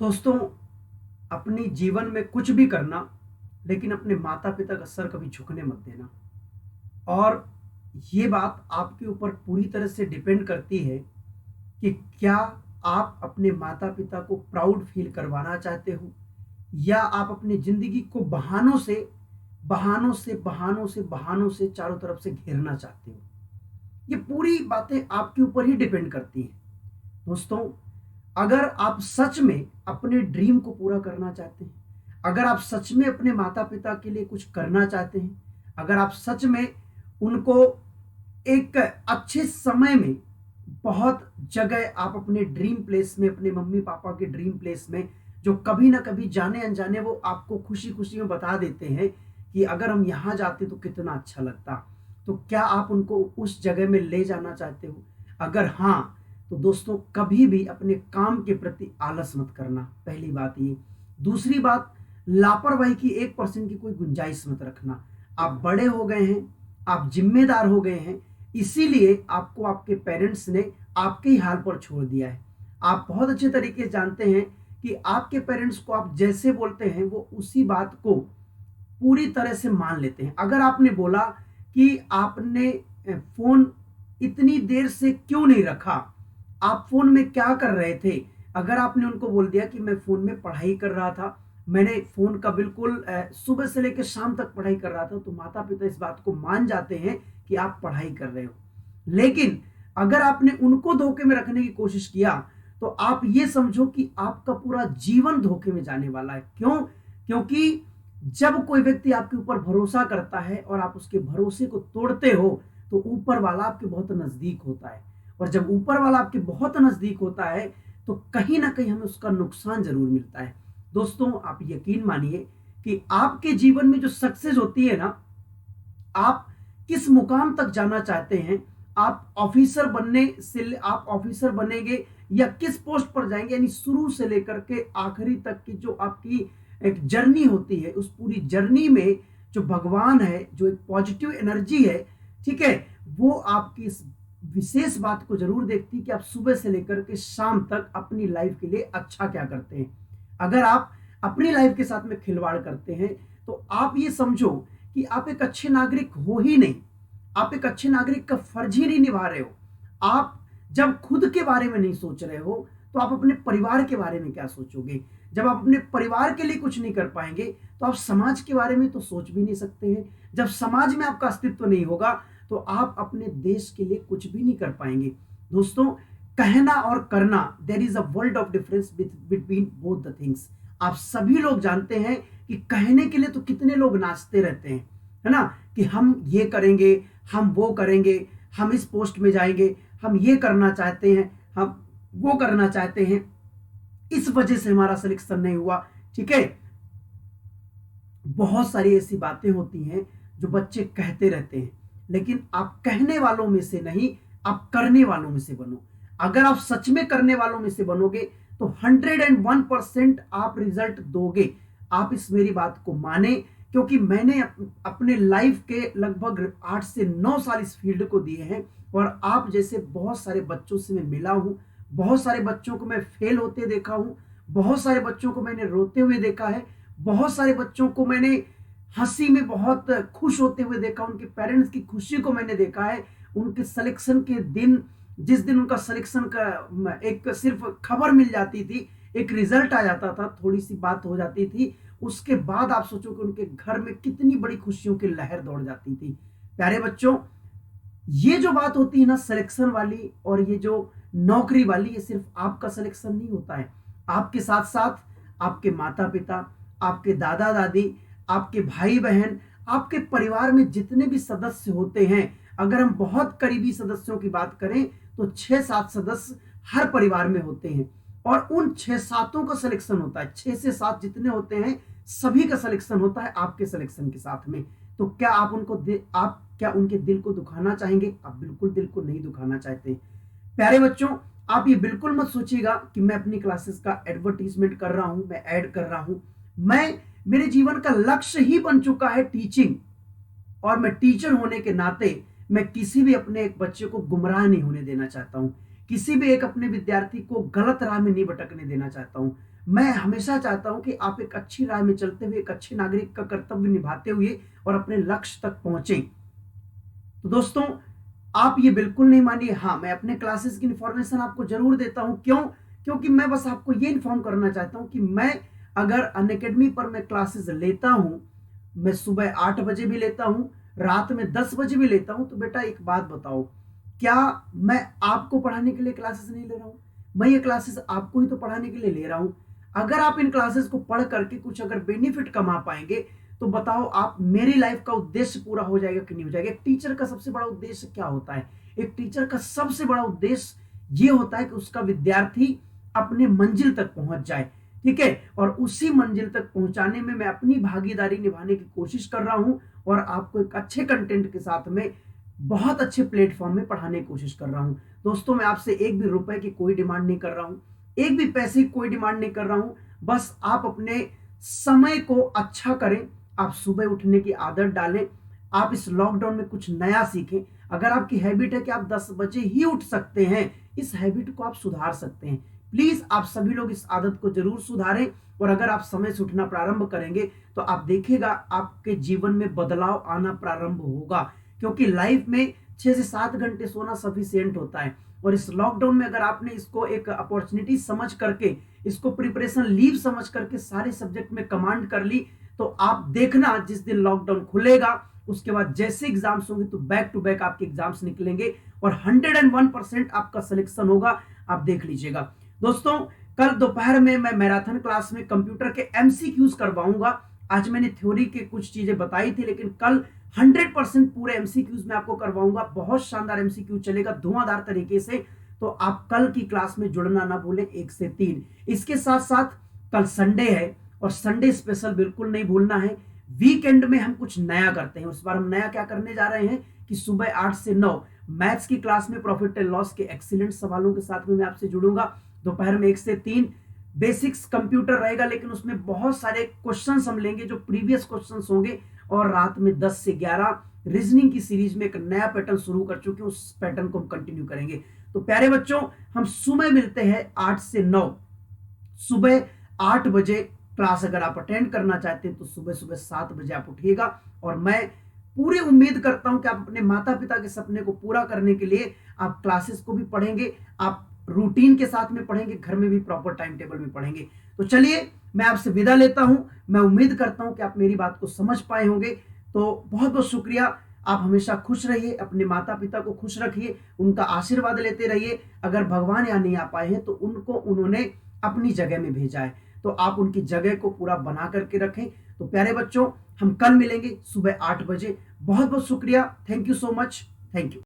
दोस्तों, अपनी जीवन में कुछ भी करना, लेकिन अपने माता पिता का सर कभी झुकने मत देना। और ये बात आपके ऊपर पूरी तरह से डिपेंड करती है कि क्या आप अपने माता पिता को प्राउड फील करवाना चाहते हो, या आप अपनी जिंदगी को बहानों से चारों तरफ से घेरना चाहते हो। ये पूरी बातें आपके ऊपर ही डिपेंड करती हैं। दोस्तों, अगर आप सच में अपने ड्रीम को पूरा करना चाहते हैं, अगर आप सच में अपने माता पिता के लिए कुछ करना चाहते हैं, अगर आप सच में उनको एक अच्छे समय में बहुत जगह आप अपने ड्रीम प्लेस में, अपने मम्मी पापा के ड्रीम प्लेस में, जो कभी ना कभी जाने अनजाने वो आपको खुशी खुशी में बता देते हैं कि अगर हम यहाँ जाते तो कितना अच्छा लगता, तो क्या आप उनको उस जगह में ले जाना चाहते हो? अगर हाँ, तो दोस्तों कभी भी अपने काम के प्रति आलस मत करना। पहली बात ये। दूसरी बात, लापरवाही की 1% की कोई गुंजाइश मत रखना। आप बड़े हो गए हैं, आप जिम्मेदार हो गए हैं, इसीलिए आपको आपके पेरेंट्स ने आपके ही हाल पर छोड़ दिया है। आप बहुत अच्छे तरीके से जानते हैं कि आपके पेरेंट्स को आप जैसे बोलते हैं वो उसी बात को पूरी तरह से मान लेते हैं। अगर आपने बोला कि आपने फोन इतनी देर से क्यों नहीं रखा, आप फोन में क्या कर रहे थे, अगर आपने उनको बोल दिया कि मैं फोन में पढ़ाई कर रहा था, मैंने फोन का बिल्कुल सुबह से लेकर शाम तक पढ़ाई कर रहा था, तो माता पिता इस बात को मान जाते हैं कि आप पढ़ाई कर रहे हो। लेकिन अगर आपने उनको धोखे में रखने की कोशिश किया, तो आप ये समझो कि आपका पूरा जीवन धोखे में जाने वाला है। क्यों? क्योंकि जब कोई व्यक्ति आपके ऊपर भरोसा करता है और आप उसके भरोसे को तोड़ते हो, तो ऊपर वाला आपके बहुत नजदीक होता है। और जब ऊपर वाला आपके बहुत नजदीक होता है, तो कहीं ना कहीं हमें उसका नुकसान जरूर मिलता है। दोस्तों, आप यकीन मानिए कि आपके जीवन में जो सक्सेस होती है ना, आप किस मुकाम तक जाना चाहते हैं, आप ऑफिसर बनेंगे या किस पोस्ट पर जाएंगे, यानी शुरू से लेकर के आखिरी तक की जो आपकी एक जर्नी होती है, उस पूरी जर्नी में जो भगवान है, जो एक पॉजिटिव एनर्जी है, ठीक है, वो आपकी इस विशेष बात को जरूर देखती है कि आप सुबह से लेकर के शाम तक अपनी लाइफ के लिए अच्छा क्या करते हैं। अगर आप अपनी लाइफ के साथ में खिलवाड़ करते हैं, तो आप ये समझो कि आप एक अच्छे नागरिक हो ही नहीं, आप एक अच्छे नागरिक का फर्ज ही नहीं निभा रहे हो। आप जब खुद के बारे में नहीं सोच रहे हो, तो आप अपने परिवार के बारे में क्या सोचोगे? जब आप अपने परिवार के लिए कुछ नहीं कर पाएंगे, तो आप समाज के बारे में तो सोच भी नहीं सकते हैं। जब समाज में आपका अस्तित्व नहीं होगा, तो आप अपने देश के लिए कुछ भी नहीं कर पाएंगे। दोस्तों, कहना और करना, there is a world of difference between both the things. आप सभी लोग जानते हैं कि कहने के लिए तो कितने लोग नाचते रहते हैं, है ना, कि हम ये करेंगे, हम वो करेंगे, हम इस पोस्ट में जाएंगे, हम ये करना चाहते हैं, हम वो करना चाहते हैं, इस वजह से हमारा सिलेक्शन नहीं हुआ। ठीक है, बहुत सारी ऐसी बातें होती हैं जो बच्चे कहते रहते हैं, लेकिन आप कहने वालों में से नहीं, आप करने वालों में से बनो। अगर आप सच में करने वालों में से बनोगे, तो 101% आप रिजल्ट दोगे। आप इस मेरी बात को माने, क्योंकि मैंने अपने लाइफ के लगभग 8 से 9 साल इस फील्ड को दिए हैं, और आप जैसे बहुत सारे बच्चों से मैं मिला हूं, बहुत सारे बच्चों को मैं फेल होते देखा हूं, बहुत सारे बच्चों को मैंने रोते हुए देखा है, बहुत सारे बच्चों को मैंने हंसी में बहुत खुश होते हुए देखा, उनके पेरेंट्स की खुशी को मैंने देखा है। उनके सिलेक्शन के दिन, जिस दिन उनका सिलेक्शन का एक सिर्फ खबर मिल जाती थी, एक रिजल्ट आ जाता था, थोड़ी सी बात हो जाती थी, उसके बाद आप सोचो कि उनके घर में कितनी बड़ी खुशियों की लहर दौड़ जाती थी। प्यारे बच्चों, ये जो बात होती है ना सिलेक्शन वाली, और ये जो नौकरी वाली, ये सिर्फ आपका सिलेक्शन नहीं होता है। आपके साथ साथ आपके माता पिता, आपके दादा दादी, आपके भाई बहन, आपके परिवार में जितने भी सदस्य होते हैं, अगर हम बहुत करीबी सदस्यों की बात करें, तो 6-7 सदस्य हर परिवार में होते हैं, और उन 6-7 का सिलेक्शन होता है। 6 से 7 जितने होते हैं, सभी का सिलेक्शन होता है आपके सिलेक्शन के साथ में। तो क्या आप क्या उनके दिल को दुखाना चाहेंगे? आप बिल्कुल दिल को नहीं दुखाना चाहते। प्यारे बच्चों, आप ये बिल्कुल मत सोचिएगा कि मैं अपनी क्लासेस का एडवर्टीजमेंट कर रहा हूं, मैं ऐड कर रहा हूं। मेरे जीवन का लक्ष्य ही बन चुका है टीचिंग, और मैं टीचर होने के नाते मैं किसी भी अपने एक बच्चे को गुमराह नहीं होने देना चाहता हूं। किसी भी एक अपने विद्यार्थी को गलत राह में नहीं भटकने देना चाहता हूं। मैं हमेशा चाहता हूं कि आप एक अच्छी राह में चलते हुए एक अच्छे नागरिक का कर्तव्य निभाते हुए और अपने लक्ष्य तक पहुंचे। तो दोस्तों, आप ये बिल्कुल नहीं मानिए, हाँ मैं अपने क्लासेस की इंफॉर्मेशन आपको जरूर देता हूं। क्यों? क्योंकि मैं बस आपको ये इन्फॉर्म करना चाहता हूं कि मैं अगर अनअकैडमी पर मैं क्लासेस लेता हूं, मैं सुबह 8 बजे भी लेता हूं, रात में 10 बजे भी लेता हूं, तो बेटा एक बात बताओ, क्या मैं आपको पढ़ाने के लिए क्लासेस नहीं ले रहा हूं? मैं ये क्लासेस आपको ही तो पढ़ाने के लिए ले रहा हूं। अगर आप इन क्लासेस को पढ़ करके कुछ अगर बेनिफिट कमा पाएंगे, तो बताओ आप मेरी लाइफ का उद्देश्य पूरा हो जाएगा कि नहीं हो जाएगा। एक टीचर का सबसे बड़ा उद्देश्य क्या होता है? एक टीचर का सबसे बड़ा उद्देश्य ये होता है कि उसका विद्यार्थी अपने मंजिल तक पहुंच जाए, ठीक है, और उसी मंजिल तक पहुंचाने में मैं अपनी भागीदारी निभाने की कोशिश कर रहा हूं और आपको एक अच्छे कंटेंट के साथ में बहुत अच्छे प्लेटफॉर्म में पढ़ाने की कोशिश कर रहा हूं। दोस्तों, मैं आपसे एक भी रुपए की कोई डिमांड नहीं कर रहा हूं, एक भी पैसे की कोई डिमांड नहीं कर रहा हूं। बस आप अपने समय को अच्छा करें, आप सुबह उठने की आदत डालें, आप इस लॉकडाउन में कुछ नया सीखें। अगर आपकी हैबिट है कि आप 10 बजे ही उठ सकते हैं, इस हैबिट को आप सुधार सकते हैं। प्लीज आप सभी लोग इस आदत को जरूर सुधारें, और अगर आप समय से उठना प्रारंभ करेंगे तो आप देखिएगा आपके जीवन में बदलाव आना प्रारंभ होगा। क्योंकि लाइफ में 6 से 7 घंटे सोना सफिशियंट होता है, और इस लॉकडाउन में अगर आपने इसको एक अपॉर्चुनिटी समझ करके, इसको प्रिपरेशन लीव समझ करके सारे सब्जेक्ट में कमांड कर ली, तो आप देखना जिस दिन लॉकडाउन खुलेगा उसके बाद जैसे एग्जाम्स होंगे तो बैक टू बैक आपके एग्जाम्स निकलेंगे और 101% आपका सिलेक्शन होगा। आप देख लीजिएगा। दोस्तों, कल दोपहर में मैं मैराथन क्लास में कंप्यूटर के एमसीक्यूज करवाऊंगा। आज मैंने थ्योरी के कुछ चीजें बताई थी, लेकिन कल 100% पूरे एमसीक्यूज में आपको करवाऊंगा। बहुत शानदार एमसीक्यू चलेगा धुआंधार तरीके से। तो आप कल की क्लास में जुड़ना ना भूलें 1 से 3। इसके साथ साथ कल संडे है और संडे स्पेशल बिल्कुल नहीं भूलना है। वीकेंड में हम कुछ नया करते हैं। उस बार हम नया क्या करने जा रहे हैं कि सुबह 8 से 9 मैथ्स की क्लास में प्रॉफिट एंड लॉस के एक्सीलेंट सवालों के साथ में मैं आपसे जुड़ूंगा। दोपहर में 1 से 3 बेसिक्स कंप्यूटर रहेगा, लेकिन उसमें बहुत सारे क्वेश्चंस हम लेंगे जो प्रीवियस क्वेश्चंस होंगे। और रात में 10 से 11 रीजनिंग की सीरीज में एक नया पैटर्न शुरू कर चुके हैं, उस पैटर्न को हम कंटिन्यू करेंगे। तो प्यारे बच्चों, हम सुबह मिलते हैं 8 से 9। सुबह 8 बजे क्लास अगर आप अटेंड करना चाहते हैं तो सुबह सुबह 7 बजे आप उठिएगा। और मैं पूरी उम्मीद करता हूं कि आप अपने माता पिता के सपने को पूरा करने के लिए आप क्लासेस को भी पढ़ेंगे, आप रूटीन के साथ में पढ़ेंगे, घर में भी प्रॉपर टाइम टेबल में पढ़ेंगे। तो चलिए, मैं आपसे विदा लेता हूं। मैं उम्मीद करता हूं कि आप मेरी बात को समझ पाए होंगे। तो बहुत बहुत शुक्रिया। आप हमेशा खुश रहिए, अपने माता पिता को खुश रखिए, उनका आशीर्वाद लेते रहिए। अगर भगवान यहाँ नहीं आ पाए हैं तो उनको उन्होंने अपनी जगह में भेजा है, तो आप उनकी जगह को पूरा बना करके रखें। तो प्यारे बच्चों, हम कल मिलेंगे सुबह 8 बजे। बहुत बहुत शुक्रिया। Thank you so much. Thank you.